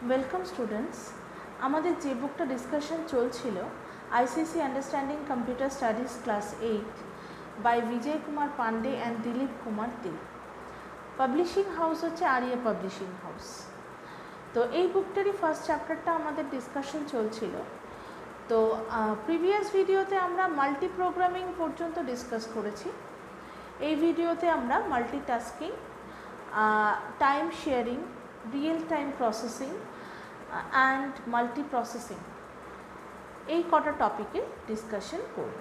Welcome students. আমাদের যে বুকটা ডিসকাশন চলছিল ICC understanding computer studies class 8 by Vijay Kumar Pandey and Dilip Kumar Dey. Publishing house হচ্ছে আরিয়া পাবলিশিং হাউস। তো এই বুকটারই ফার্স্ট চ্যাপ্টারটা আমাদের ডিসকাশন চলছিল। তো প্রিভিয়াস ভিডিওতে আমরা মাল্টি প্রোগ্রামিং পর্যন্ত ডিসকাস করেছি। এই ভিডিওতে আমরা multitasking, time sharing, real time processing and multi processing এই কটা টপিকে ডিসকাশন করব।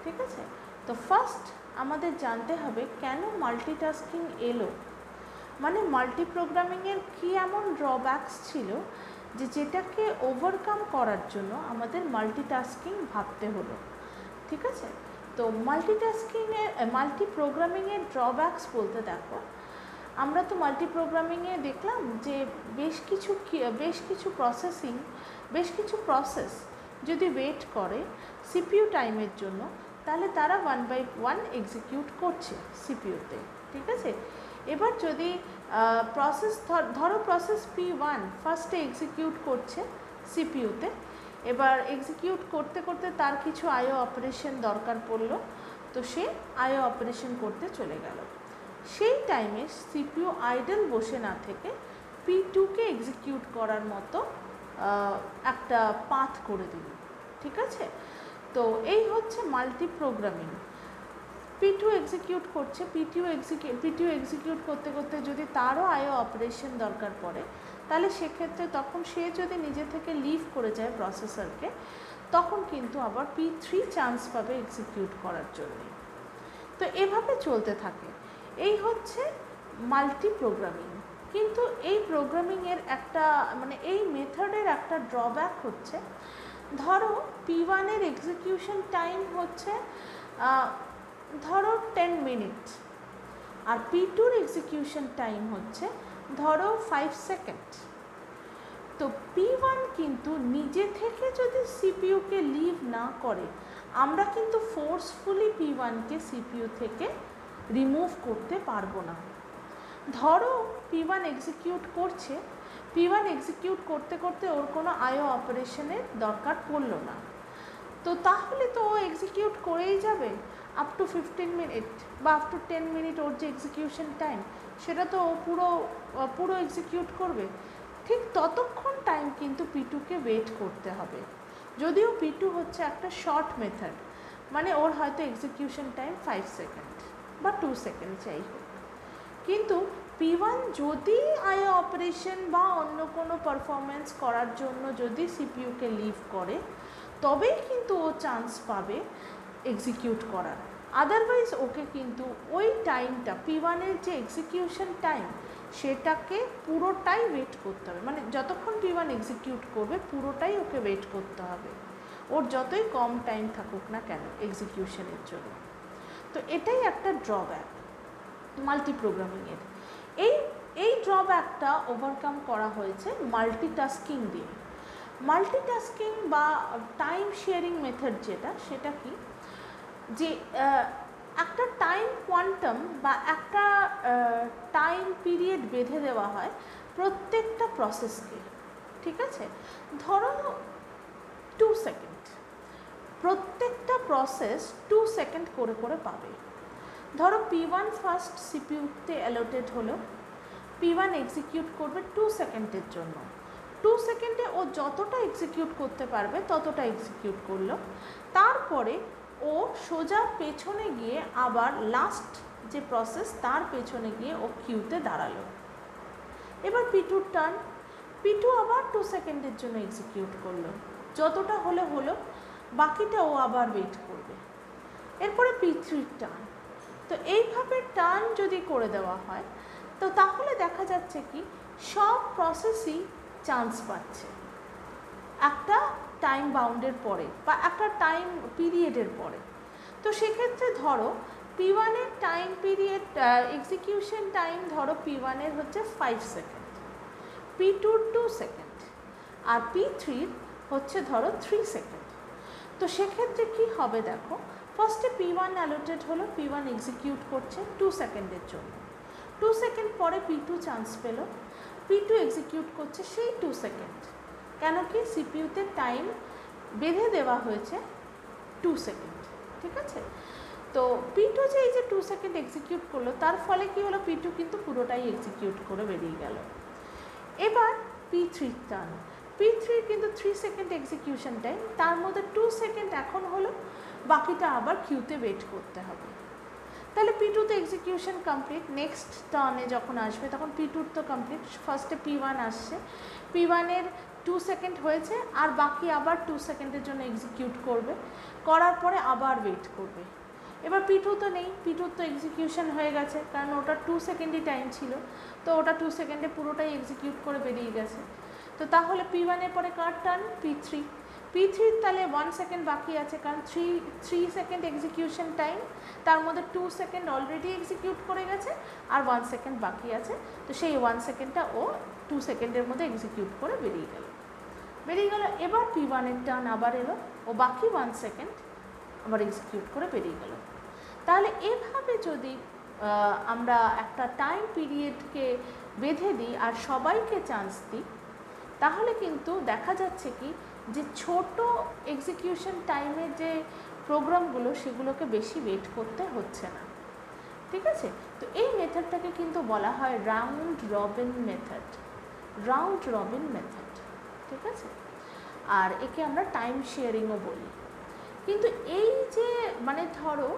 ঠিক আছে, তো ফার্স্ট আমাদের জানতে হবে কেন মাল্টিটাস্কিং এলো, মানে মাল্টি প্রোগ্রামিংয়ের কী এমন ড্রব্যাকস ছিল যেটাকে ওভারকাম করার জন্য আমাদের মাল্টিটাস্কিং ভাবতে হলো। ঠিক আছে, তো মাল্টি প্রোগ্রামিংয়ের ড্রব্যাকস বলতে দেখো, আমরা তো মাল্টি প্রোগ্রামিংয়ে দেখলাম যে বেশ কিছু প্রসেস যদি ওয়েট করে সিপিইউ টাইমের জন্য, তাহলে তারা 1 by 1 এক্সিকিউট করছে সিপিইউতে। ঠিক আছে, এবার যদি ধরো প্রসেস P1 ফার্স্টে এক্সিকিউট করছে সিপিইউতে, এবার এক্সিকিউট করতে করতে তার কিছু আইও অপারেশন দরকার পড়লো, তো সে আইও অপারেশন করতে চলে গেল। সেই টাইমে সিপিইউ আইডল বসে না থেকে P2কে এক্সিকিউট করার মতো একটা পাথ করে দিল। ঠিক আছে, তো এই হচ্ছে মাল্টি প্রোগ্রামিং। P2 এক্সিকিউট করছে, P2 এক্সিকিউট করতে করতে যদি তারও আইও অপারেশন দরকার পড়ে, তাহলে সেক্ষেত্রে তখন সে যদি নিজে থেকে লিভ করে যায় প্রসেসরকে, তখন কিন্তু আবার P3 চান্স পাবে এক্সিকিউট করার জন্য। তো এভাবে চলতে থাকে। এই হচ্ছে মাল্টি প্রোগ্রামিং। কিন্তু এই প্রোগ্রামিংয়ের একটা এই মেথডের একটা ড্রব্যাক হচ্ছে, ধরো P1 এর এক্সিকিউশন টাইম হচ্ছে ধরো 10 মিনিট, আর P2 এর এক্সিকিউশন টাইম হচ্ছে ধরো 5 সেকেন্ড। তো P1 কিন্তু নিজে থেকে যদি সিপিইউকে লিভ না করে, আমরা কিন্তু ফোর্সফুলি P1কে সিপিইউ থেকে রিমুভ করতে পারবো না। ধরো P1 এক্সিকিউট করছে, P1 এক্সিকিউট করতে করতে ওর কোনো আইও অপারেশনের দরকার পড়লো না, তো তাহলে তো ও এক্সিকিউট করেই যাবে আপ টু 15 মিনিট বা আপ টু 10 মিনিট। ওর যে এক্সিকিউশন টাইম সেটা তো ও পুরো এক্সিকিউট করবে। ঠিক ততক্ষণ টাইম কিন্তু P2কে ওয়েট করতে হবে, যদিও P2 হচ্ছে একটা শর্ট মেথড, মানে ওর হয়তো এক্সিকিউশন টাইম 5 সেকেন্ড বা 2 সেকেন্ড যাই হোক। কিন্তু P1 যদি আইও অপারেশন বা অন্য কোনো পারফরমেন্স করার জন্য যদি সিপিইউকে লিভ করে, তবেই কিন্তু ও চান্স পাবে এক্সিকিউট করার। আদারওয়াইজ ওকে কিন্তু ওই টাইমটা P1-এর যে এক্সিকিউশন টাইম সেটাকে পুরোটাই ওয়েট করতে হবে, মানে যতক্ষণ P1 এক্সিকিউট করবে পুরোটাই ওকে ওয়েট করতে হবে, ওর যতই কম টাইম থাকুক না কেন এক্সিকিউশনের জন্য। তো এটাই একটা ড্রব্যাক মাল্টি প্রোগ্রামিংয়ের। এই ড্রব্যাকটা ওভারকাম করা হয়েছে মাল্টিটাস্কিং দিয়ে। মাল্টিটাস্কিং বা টাইম শেয়ারিং মেথড সেটা কি, যে একটা টাইম কোয়ান্টাম বা একটা টাইম পিরিয়ড বেঁধে দেওয়া হয় প্রত্যেকটা প্রসেসকে। ঠিক আছে, ধরো 2 সেকেন্ড, প্রত্যেকটা প্রসেস 2 সেকেন্ড করে করে পাবে। ধরো P1 ফার্স্ট সিপিইউতে অ্যালোটেড হলো, P1 এক্সিকিউট করবে 2 সেকেন্ডের জন্য। 2 সেকেন্ডে ও যতটা এক্সিকিউট করতে পারবে ততটা এক্সিকিউট করলো, তারপরে ও সোজা পেছনে গিয়ে আবার লাস্ট যে প্রসেস তার পেছনে গিয়ে ও কিউতে দাঁড়ালো। এবার P2-র টার্ন, P2 আবার 2 সেকেন্ডের জন্য এক্সিকিউট করলো, যতটা হলো, বাকিটা ও আবার ওয়েট করবে। এরপরে P3-র টার্ন। তো এইভাবে টার্ন যদি করে দেওয়া হয়, তো তাহলে দেখা যাচ্ছে কি সব প্রসেসই চান্স পাচ্ছে একটা টাইম বাউন্ডের পরে বা একটা টাইম পিরিয়ডের পরে। তো সেক্ষেত্রে ধরো P1-এর টাইম পিরিয়ড এক্সিকিউশন টাইম ধরো P1-এর হচ্ছে 5 সেকেন্ড, P2-র 2 সেকেন্ড, আর P3-র হচ্ছে ধরো 3 সেকেন্ড। তো সেক্ষেত্রে কি হবে দেখো, ফার্স্টে P1 অ্যালোটেড হলো, P1 এক্সিকিউট করছে 2 সেকেন্ডের জন্য, 2 সেকেন্ড পরে P2 চান্স পেল, P2 এক্সিকিউট করছে সেই 2 সেকেন্ড, কেন কি সিপিইউতে টাইম বেঁধে দেওয়া হয়েছে 2 সেকেন্ড, ঠিক আছে। তো P2 যে এই যে 2 সেকেন্ড এক্সিকিউট করলো, তার ফলে কি হলো, P2 কিন্তু পুরোটাই এক্সিকিউট করে বেরিয়ে গেল। এবার P3 টার্ন, P3 কিন্তু 3 সেকেন্ড এক্সিকিউশন টাইম, তার মধ্যে 2 সেকেন্ড এখন হলো, বাকিটা আবার কিউতে ওয়েট করতে হবে। তাহলে P2 তো এক্সিকিউশন কমপ্লিট, নেক্সট টার্নে যখন আসবে তখন P2 তো কমপ্লিট, ফার্স্টে P1 আসছে, P1-এর 2 সেকেন্ড হয়েছে, আর বাকি আবার 2 সেকেন্ডের জন্য এক্সিকিউট করবে, করার পরে আবার ওয়েট করবে। এবার P2 তো নেই, P2 তো এক্সিকিউশন হয়ে গেছে, কারণ ওটা 2 সেকেন্ডই টাইম ছিল, তো ওটা 2 সেকেন্ডে পুরোটাই এক্সিকিউট করে বেরিয়ে গেছে। তো তাহলে P1-এর পরে কার টার্ন, P3, P3 তাহলে 1 সেকেন্ড বাকি আছে, কারণ 3 সেকেন্ড এক্সিকিউশন টাইম, তার মধ্যে 2 সেকেন্ড অলরেডি এক্সিকিউট করে গেছে, আর 1 সেকেন্ড বাকি আছে, তো সেই 1 সেকেন্ডটা ও 2 সেকেন্ডের মধ্যে এক্সিকিউট করে বেরিয়ে গেল। এবার P1-এর টার্ন আবার এলো, ও বাকি 1 সেকেন্ড আবার এক্সিকিউট করে বেরিয়ে গেল। তাহলে এভাবে যদি আমরা একটা টাইম পিরিয়ডকে বেঁধে দিই আর সবাইকে চান্স দিই, তাহলে কিন্তু দেখা যাচ্ছে কি যে ছোট এক্সিকিউশন টাইমের যে প্রোগ্রামগুলো সেগুলোকে বেশি ওয়েট করতে হচ্ছে না, ঠিক আছে। তো এই মেথডটাকে কিন্তু বলা হয় round robin method, round robin method, ঠিক আছে। আর একে আমরা টাইম শেয়ারিংও বলি। কিন্তু এই যে মানে ধরো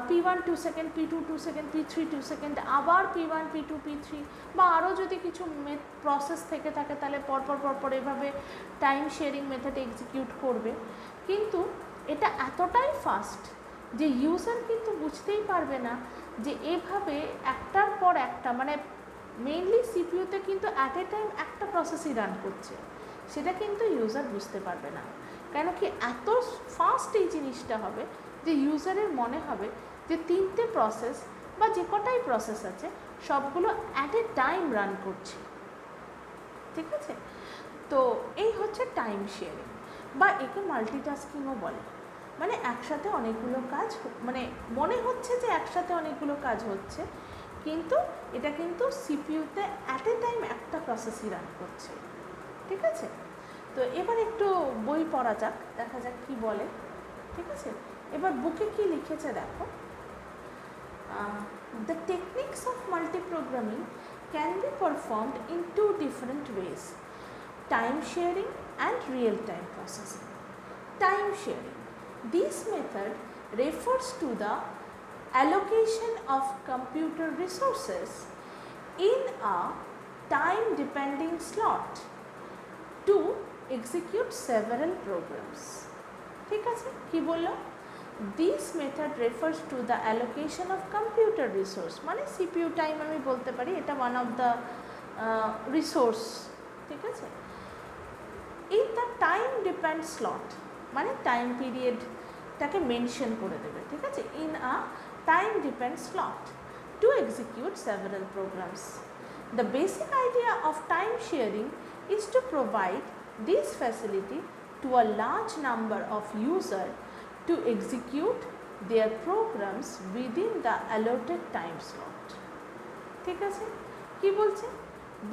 P1 2 second, P2 2 second, P3 2 second, আবার P1 P2 P3, বা আরও যদি কিছু প্রসেস থেকে থাকে তাহলে পরপর এভাবে টাইম শেয়ারিং মেথড এক্সিকিউট করবে, কিন্তু এটা এতটাই ফাস্ট যে ইউজার কিন্তু বুঝতেই পারবে না যে এভাবে একটার পর একটা, মানে মেইনলি সিপিইউতে কিন্তু অ্যাট এ টাইম একটা প্রসেসই রান করছে, সেটা কিন্তু ইউজার বুঝতে পারবে না। কেন কি এত ফাস্ট এই জিনিসটা হবে যে ইউজারের মনে হবে যে 3টে প্রসেস বা যে কটাই প্রসেস আছে সবগুলো অ্যাট এ টাইম রান করছে, ঠিক আছে। তো এই হচ্ছে টাইম শেয়ারিং, বা একে মাল্টিটাস্কিংও বলে। মানে একসাথে অনেকগুলো কাজ, মানে মনে হচ্ছে যে একসাথে অনেকগুলো কাজ হচ্ছে, কিন্তু এটা কিন্তু সিপিইউতে অ্যাট এ টাইম একটা প্রসেসই রান করছে, ঠিক আছে। তো এবার একটু বই পড়া যাক, দেখা যাক কি বলে, ঠিক আছে। এবার বুকে কি লিখেছে দেখো, the techniques of multiprogramming can be performed in 2 different ways, time sharing and real time processing. Time sharing, this method refers to the allocation of computer resources in a time depending slot to execute several programs, ঠিক আছে। কি বললো, this method refers to the allocation of computer resource, মানে CPU time আমি বলতে পারি, এটা one of the resource, ঠিক আছে। in the time depend slot, মানে টাইম পিরিয়ডটাকে মেনশন করে দেবে, ঠিক আছে, in a time depend slot to execute several programs. The basic idea of time sharing is to provide this facility to a large number of users to execute their programs within the allotted time slot, ঠিক আছে। কি বলছে,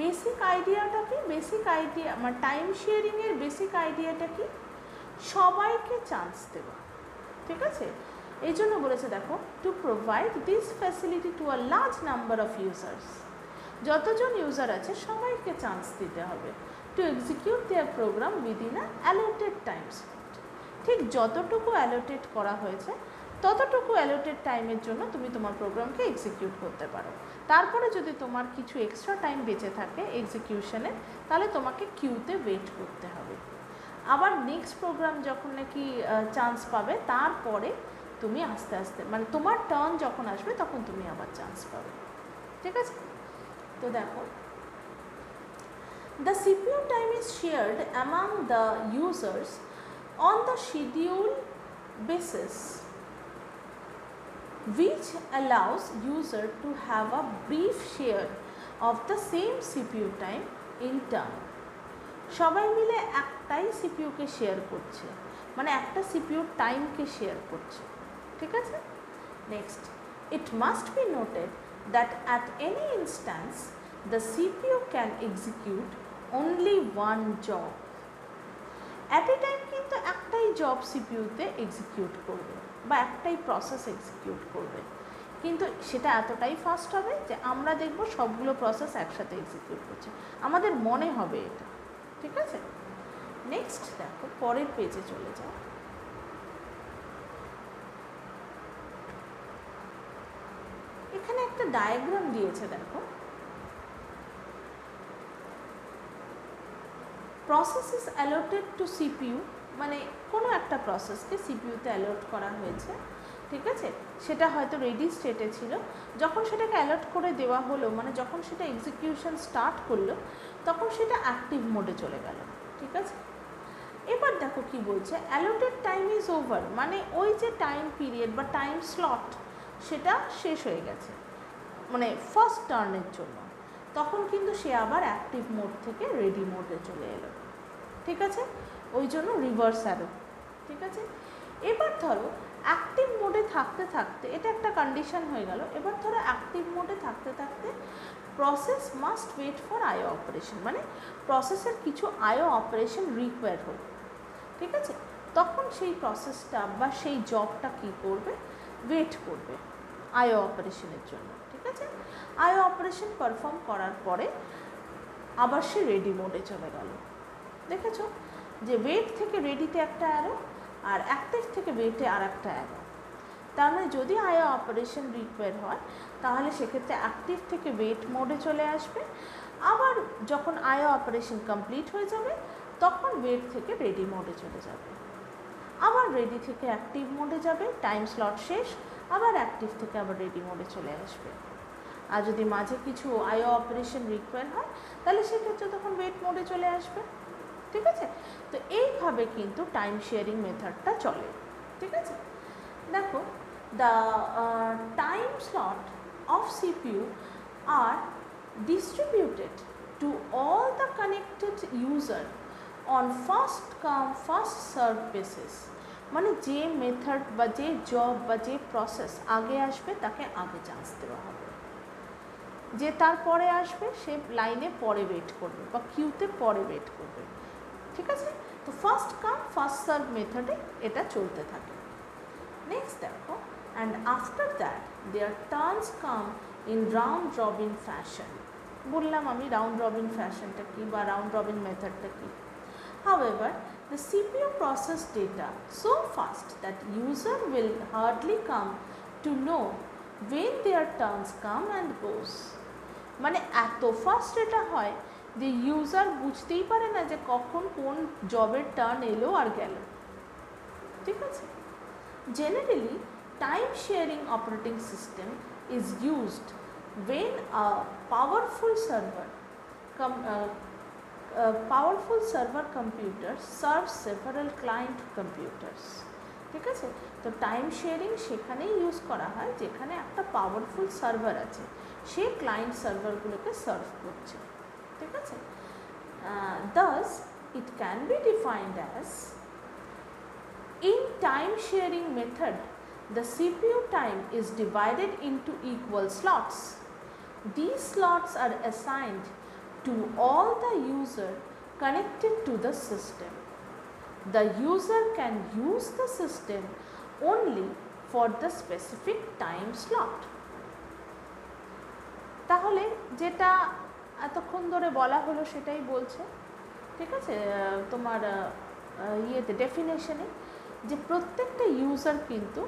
basic আইডিয়াটা কি, basic idea মানে time শেয়ারিংয়ের basic আইডিয়াটা কি, সবাইকে চান্স দেওয়া, ঠিক আছে। এই জন্য বলেছে দেখো, to provide this facility to a large number of users, যতজন ইউজার আছে সবাইকে চান্স দিতে হবে, to execute their program within a allotted time slot, ঠিক যতটুকু অ্যালোটেড করা হয়েছে ততটুকু অ্যালোটেড টাইমের জন্য তুমি তোমার প্রোগ্রামকে এক্সিকিউট করতে পারো। তারপরে যদি তোমার কিছু এক্সট্রা টাইম বেঁচে থাকে এক্সিকিউশনে, তাহলে তোমাকে কিউতে ওয়েট করতে হবে, আবার নেক্সট প্রোগ্রাম যখন নাকি চান্স পাবে তারপরে তুমি আস্তে আস্তে, মানে তোমার টার্ন যখন আসবে তখন তুমি আবার চান্স পাবে, ঠিক আছে। তো দেখো, the CPU time is shared among the users on the schedule basis, which allows user to have a brief share of the same CPU time in turn. সবাই মিলে একটাই সিপিইউকে শেয়ার করছে, মানে একটা সিপিইউ টাইমকে শেয়ার করছে, ঠিক আছে। Next, it must be noted that at any instance the CPU can execute only one job. At a time কিন্তু একটাই জব সিপিইউতে এক্সিকিউট করবে বা একটাই প্রসেস এক্সিকিউট করবে, কিন্তু সেটা এতটাই ফাস্ট হবে যে আমরা দেখব সবগুলো প্রসেস একসাথে এক্সিকিউট করছে, আমাদের মনে হবে এটা। ঠিক আছে, নেক্সট দেখো পরের পেজে চলে যাও। এখানে একটা ডায়াগ্রাম দিয়েছে দেখো, process is allotted two CPU, মানে কোনো একটা প্রসেসকে সিপিইউতে অ্যালট করা হয়েছে। ঠিক আছে, সেটা হয়তো রেডি স্টেটে ছিল, যখন সেটাকে অ্যালট করে দেওয়া হলো, মানে যখন সেটা এক্সিকিউশন স্টার্ট করলো তখন সেটা অ্যাক্টিভ মোডে চলে গেল। ঠিক আছে, এবার দেখো কি বলছে, অ্যালোটেড টাইম ইজ ওভার, মানে ওই যে টাইম পিরিয়ড বা টাইম স্লট সেটা শেষ হয়ে গেছে, মানে ফার্স্ট টার্নের জন্য। তখন কিন্তু সে আবার অ্যাক্টিভ মোড থেকে রেডি মোডে চলে এলো। ঠিক আছে, ওই জন্য রিভার্স অ্যারো। ঠিক আছে, এবার ধরো অ্যাক্টিভ মোডে থাকতে থাকতে, এটা একটা কন্ডিশন হয়ে গেল, এবার ধরো অ্যাক্টিভ মোডে থাকতে থাকতে process must wait for IO operation, মানে প্রসেসের কিছু আইও অপারেশন রিকোয়ার হবে। ঠিক আছে, তখন সেই প্রসেসটা বা সেই জবটা কী করবে, ওয়েট করবে আইও অপারেশনের জন্য। ঠিক আছে, আইও অপারেশন পারফর্ম করার পরে আবার সে রেডি মোডে চলে গেল। দেখেছো যে ওয়েট থেকে রেডিতে একটা অ্যারো আর অ্যাক্টিভ থেকে ওয়েটে আর একটা অ্যারো। তার মানে যদি আইও অপারেশন রিকোয়ার হয় তাহলে সেক্ষেত্রে অ্যাক্টিভ থেকে ওয়েট মোডে চলে আসবে, আবার যখন আইও অপারেশন কমপ্লিট হয়ে যাবে তখন ওয়েট থেকে রেডি মোডে চলে যাবে, আবার রেডি থেকে অ্যাক্টিভ মোডে যাবে, টাইম স্লট শেষ, আবার অ্যাক্টিভ থেকে আবার রেডি মোডে চলে আসবে। আর যদি মাঝে কিছু আইও অপারেশন রিকোয়ার হয় তাহলে সেক্ষেত্রে তখন ওয়েট মোডে চলে আসবে। ঠিক আছে, তো এইভাবে কিন্তু টাইম শেয়ারিং মেথডটা চলে। ঠিক আছে, দেখো the time slot of CPU are distributed to all the connected user on first come first serve basis, মানে যে মেথড বা যে জব বা যে প্রসেস আগে আসবে তাকে আগে চান্স দেওয়া হবে, যে তারপরে আসবে সে লাইনে পরে ওয়েট করবে বা কিউতে পরে ওয়েট করবে। ঠিক আছে, তো ফার্স্ট কাম ফার্স্ট সার্ভ মেথডে এটা চলতে থাকে। নেক্সট দেখো, and after that their turns come in round robin fashion. বললাম আমি রাউন্ড রবিন ফ্যাশনটা কী বা রাউন্ড রবিন মেথডটা কী। However, the CPU process data so fast that user will hardly come to know when their turns come and goes. মানে এত fast এটা হয় যে ইউজার বুঝতেই পারে না যে কখন কোন জবের টার্ন এলো আর গেল। ঠিক আছে, generally time sharing operating system is used when a powerful server computer serves several client computers. ঠিক আছে, তো টাইম শেয়ারিং সেখানেই ইউজ করা হয় যেখানে একটা পাওয়ারফুল সার্ভার আছে, সে ক্লায়েন্ট সার্ভারগুলোকে সার্ভ করছে। ঠিক আছে, thus it can be defined as, in time sharing method the CPU time is divided into equal slots. These slots are assigned to all the user connected to the system. The user can use the system only for the specific time slot. তাহলে যেটা এতক্ষণ ধরে বলা হলো সেটাই বলছে। ঠিক আছে, তোমার ইয়েতে ডেফিনেশনে যে প্রত্যেকটা ইউজার কিন্তু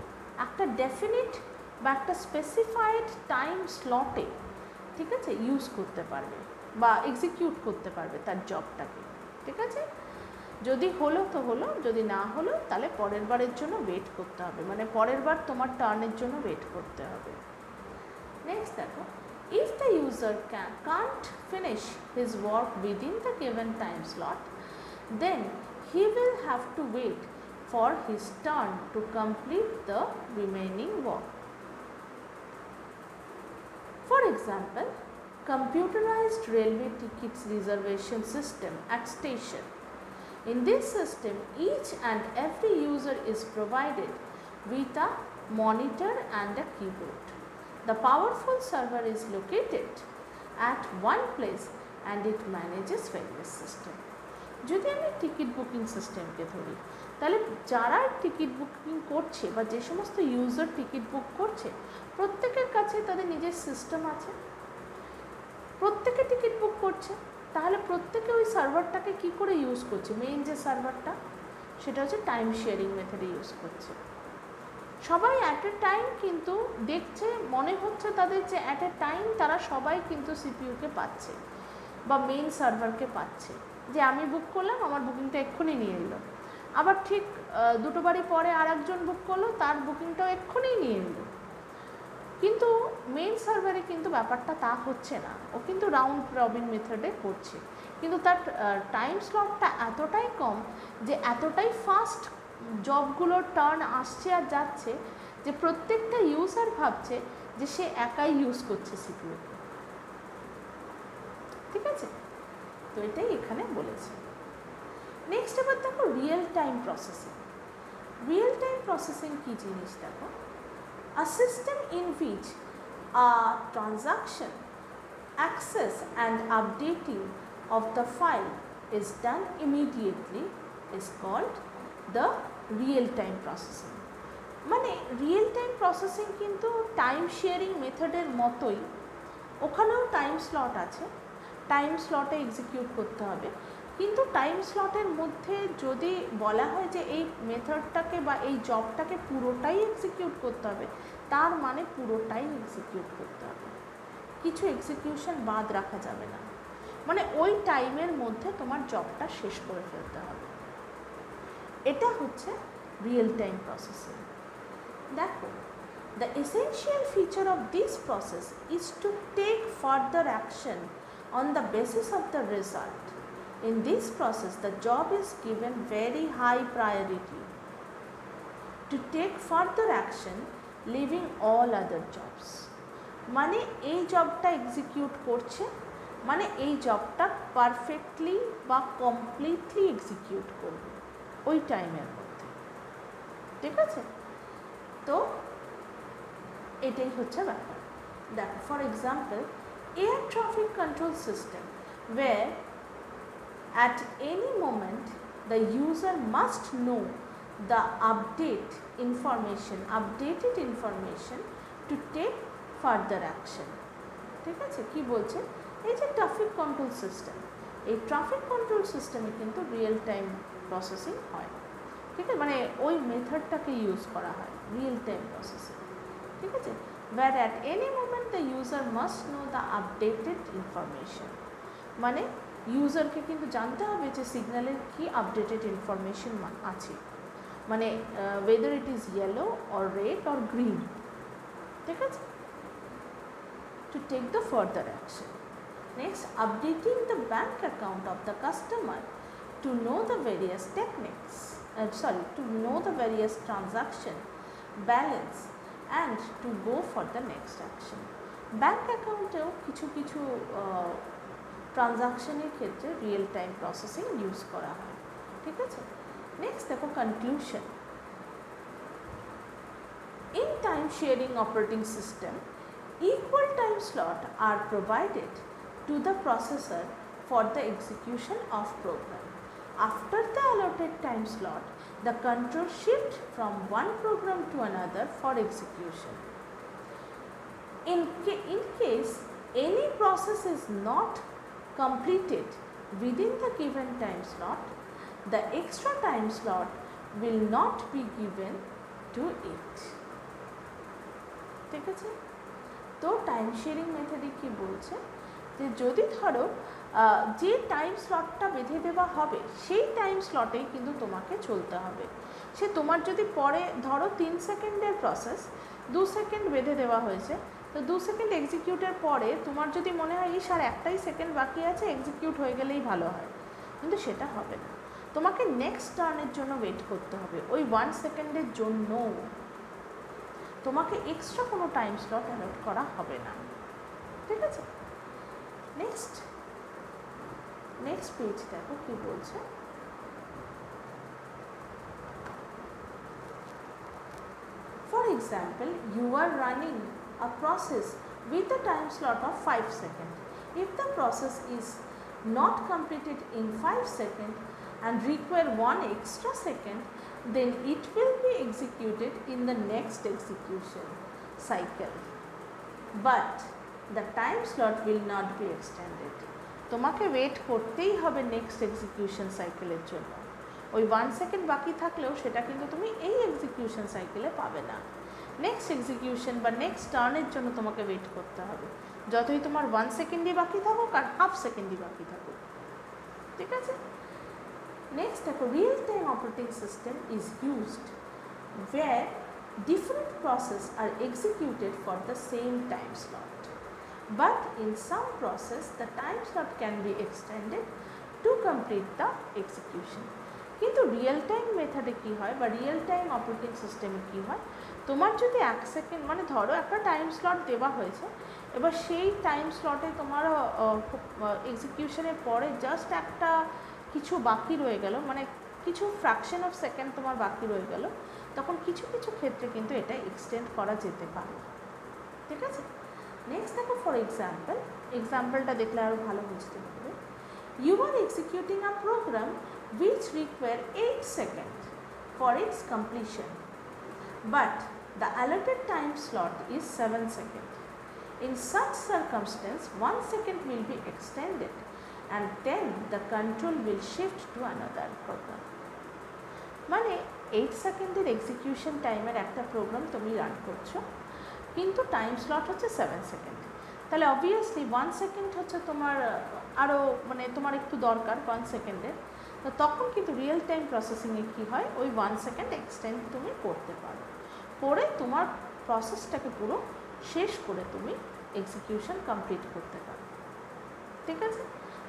একটা ডেফিনিট বা একটা স্পেসিফাইড টাইম স্লটে, ঠিক আছে, ইউজ করতে পারবে বা এক্সিকিউট করতে পারবে তার জবটাকে। ঠিক আছে, যদি হলো তো হলো, যদি না হলো তাহলে পরের বারের জন্য ওয়েট করতে হবে, মানে পরের বার তোমার টার্নের জন্য ওয়েট করতে হবে। নেক্সট দেখো, if the user can't finish his work within the given time slot, then he will have to wait for his turn to complete the remaining work. For example, computerized railway tickets reservation system at station. In this system, each and every user is provided with a monitor and a keyboard. The powerful server is located at one place and it manages various system. যদি আমি ticket booking সিস্টেমকে ধরি, তাহলে যারা ticket booking করছে বা যে সমস্ত ইউজার টিকিট বুক করছে প্রত্যেকের কাছে তাদের নিজের সিস্টেম আছে, প্রত্যেকে টিকিট বুক করছে, তাহলে প্রত্যেকে ওই সার্ভারটাকে কী করে ইউজ করছে, মেইন যে সার্ভারটা সেটা হচ্ছে টাইম শেয়ারিং মেথডে ইউজ করছে। সবাই অ্যাট এ টাইম কিন্তু দেখছে, মনে হচ্ছে তাদের যে অ্যাট এ টাইম তারা সবাই কিন্তু সিপিইউকে পাচ্ছে বা মেইন সার্ভারকে পাচ্ছে, যে আমি বুক করলাম আমার বুকিংটা এক্ষুনি নিয়ে এলো, আবার ঠিক দুটো বাড়ি পরে আর একজন বুক করলো তার বুকিংটাও এক্ষুনি নিয়ে এলো। কিন্তু মেইন সার্ভারে কিন্তু ব্যাপারটা তা হচ্ছে না, ও কিন্তু রাউন্ড রবিন মেথডে করছে, কিন্তু তার টাইম স্লটটা এতটাই কম যে এতটাই ফাস্ট জবগুলোর টার্ন আসছে আর যাচ্ছে যে প্রত্যেকটা ইউজার ভাবছে যে সে একাই ইউজ করছে সিপিইউকে। ঠিক আছে, তো এটাই এখানে বলেছে। নেক্সট এবার দেখো real time processing. Real time processing কী জিনিস দেখো, a system in which a transaction access and updating of the file is done immediately is called the real time processing. মানে রিয়েল টাইম প্রসেসিং কিন্তু time sharing মেথডের মতোই, ওখানেও time slot আছে, time স্লটে execute করতে হবে, কিন্তু টাইম স্লটের মধ্যে যদি বলা হয় যে এই মেথডটাকে বা এই জবটাকে পুরোটাই এক্সিকিউট করতে হবে, তার মানে পুরোটাই এক্সিকিউট করতে হবে, কিছু এক্সিকিউশন বাদ রাখা যাবে না, মানে ওই টাইমের মধ্যে তোমার জবটা শেষ করে ফেলতে হবে। এটা হচ্ছে রিয়েল টাইম প্রসেসিং। দেখো, the essential feature of this process is to take further action on the basis of the result. In this process, the job is given very high priority to take further action, leaving all other jobs. মানে এই জবটা execute করছে, মানে এই জবটা perfectly বা completely execute করবে ওই টাইমের মধ্যে। ঠিক আছে, তো এটাই হচ্ছে ব্যাপার। দেখো, for example, air traffic control system where at any moment the user must know the updated information to take further action. ঠিক আছে, কি বলছে, এই যে ট্রাফিক কন্ট্রোল সিস্টেম, এই ট্রাফিক কন্ট্রোল সিস্টেমে কিন্তু রিয়েল টাইম প্রসেসিং হয়। ঠিক আছে, মানে ওই মেথডটাকে ইউজ করা হয় রিয়েল টাইম প্রসেসিং। ঠিক আছে, where at any moment the user must know the updated information, মানে ইউজারকে কিন্তু জানতে হবে যে সিগন্যালের কি আপডেটেড ইনফরমেশন আছে, মানে whether it is yellow or red or green. ঠিক আছে, to take the further action. Next, updating the bank account of the customer to know the various techniques, to know the various transaction balance and to go for the next action. Bank অ্যাকাউন্টেও কিছু কিছু ট্রানজাকশনের ক্ষেত্রে real time processing use করা হয়। ঠিক আছে, next দেখো conclusion. In time sharing operating system, equal time slot are provided to the processor for the execution of program. After the allotted time slot, the control shift from one program to another for execution. In case any process is not completed within the given time slot, the extra time slot will not be given to it. ঠিক আছে, তো time sharing মেথডে কি বলছে যে যদি ধরো যে টাইম স্লটটা বেঁধে দেওয়া হবে সেই টাইম স্লটেই কিন্তু তোমাকে চলতে হবে। সে তোমার যদি পরে ধরো 3 সেকেন্ডের প্রসেস 2 সেকেন্ড বেঁধে দেওয়া হয়েছে, তো 2 সেকেন্ড এক্সিকিউটের পরে তোমার যদি মনে হয় আর একটাই সেকেন্ড বাকি আছে, এক্সিকিউট হয়ে গেলেই ভালো হয়, কিন্তু সেটা হবে না, তোমাকে নেক্সট টার্নের জন্য ওয়েট করতে হবে। ওই 1 সেকেন্ডের জন্য তোমাকে এক্সট্রা কোনো টাইম স্লট অ্যালট করা হবে না। ঠিক আছে, নেক্সট পেজ দেখো কি বলছে। For example, you are running a process with a time slot of 5 seconds If the process is not completed in 5 seconds and require 1 extra second, then it will be executed in the next execution cycle, but the time slot will not be extended. তোমাকে wait করতেই হবে next execution সাইকেলের জন্য। ওই 1 second বাকি থাকলেও সেটা কিন্তু তুমি এই এক্সিকিউশন সাইকেলে পাবে না। নেক্সট এক্সিকিউশন বা নেক্সট টার্নের জন্য তোমাকে ওয়েট করতে হবে, যতই তোমার 1 সেকেন্ডই বাকি থাকুক আর হাফ সেকেন্ডই বাকি থাকুক। ঠিক আছে? নেক্সট দেখো, real time operating system is used where different processes are executed for the same time slot, but in some process the time slot can be extended to complete the execution. কিন্তু real time মেথডে কী হয় বা real time operating সিস্টেমে কী হয়, তোমার যদি 1 second মানে ধরো একটা টাইম স্লট দেওয়া হয়েছে, এবার সেই টাইম স্লটে তোমার এক্সিকিউশনের পরে জাস্ট একটা কিছু বাকি রয়ে গেল, মানে কিছু ফ্র্যাকশন অফ সেকেন্ড তোমার বাকি রয়ে গেল, তখন কিছু কিছু ক্ষেত্রে কিন্তু এটা এক্সটেন্ড করা যেতে পারে। ঠিক আছে? নেক্সট দেখো, ফর এক্সাম্পলটা দেখলে আরও ভালো বুঝতে পারবে। You are executing a program which require 8 seconds for its completion, but the allotted time slot is 7 seconds. In such circumstance, 1 second will be extended and then the control will shift to another program. মানে 8 সেকেন্ডের execution টাইমের একটা programme তুমি run করছো, কিন্তু time slot হচ্ছে 7 second. তাহলে obviously 1 second হচ্ছে তোমার আরও মানে তোমার একটু দরকার 1 সেকেন্ডের, তো তখন কিন্তু রিয়েল টাইম প্রসেসিংয়ে কী হয়, ওই 1 সেকেন্ড এক্সটেন্ড তুমি করতে পারো, করে তোমার প্রসেসটাকে পুরো শেষ করে তুমি এক্সিকিউশন কমপ্লিট করতে পারো। ঠিক আছে?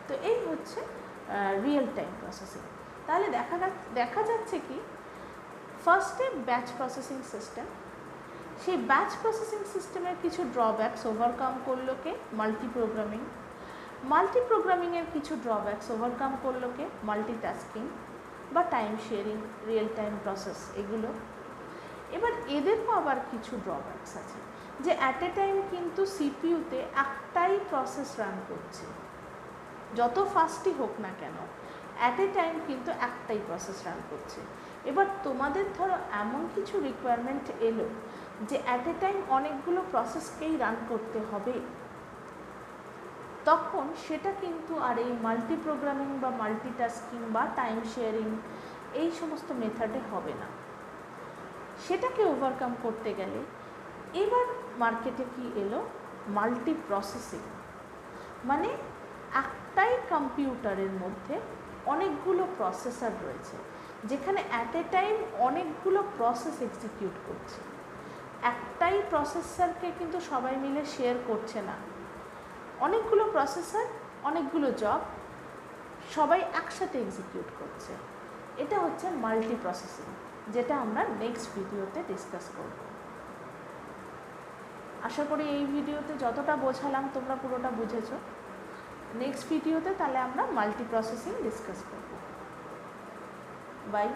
তো এই হচ্ছে রিয়েল টাইম প্রসেসিং। তাহলে দেখা যাচ্ছে কি, ফার্স্টে ব্যাচ প্রসেসিং সিস্টেম, সেই ব্যাচ প্রসেসিং সিস্টেমের কিছু ড্রব্যাকস ওভারকাম করলো কে মাল্টিপ্রোগ্রামিংয়ের কিছু ড্রব্যাকস ওভারকাম করলো কে মাল্টিটাস্কিং বা time sharing, real time process এগুলো। এবার এদেরও আবার কিছু ড্রব্যাকস আছে, যে অ্যাট এ টাইম কিন্তু সিপিইউতে একটাই প্রসেস রান করছে, যত ফাস্টই হোক না কেন অ্যাট এ টাইম কিন্তু একটাই প্রসেস রান করছে। এবার তোমাদের ধরো এমন কিছু রিকোয়ারমেন্ট এলো যে অ্যাট এ টাইম অনেকগুলো প্রসেসকেই রান করতে হবে, তখন সেটা কিন্তু আর এই মাল্টিপ্রোগ্রামিং বা মাল্টিটাস্কিং বা টাইম শেয়ারিং এই সমস্ত মেথডে হবে না। সেটাকে ওভারকাম করতে গেলে এবার মার্কেটে কি এলো, মাল্টি প্রসেসিং, মানে একটাই কম্পিউটারের মধ্যে অনেকগুলো প্রসেসর রয়েছে, যেখানে অ্যাট এ টাইম অনেকগুলো প্রসেস এক্সিকিউট করছে। একটাই প্রসেসরকে কিন্তু সবাই মিলে শেয়ার করছে না, অনেকগুলো প্রসেসর অনেকগুলো জব সবাই একসাথে এক্সিকিউট করছে। এটা হচ্ছে মাল্টি প্রসেসিং, যেটা আমরা নেক্সট ভিডিওতে ডিসকাস করব। আশা করি এই ভিডিওতে যতটা বোঝালাম তোমরা পুরোটা বুঝেছো। নেক্সট ভিডিওতে তাহলে আমরা মাল্টি প্রসেসিং ডিসকাস করব। বাই।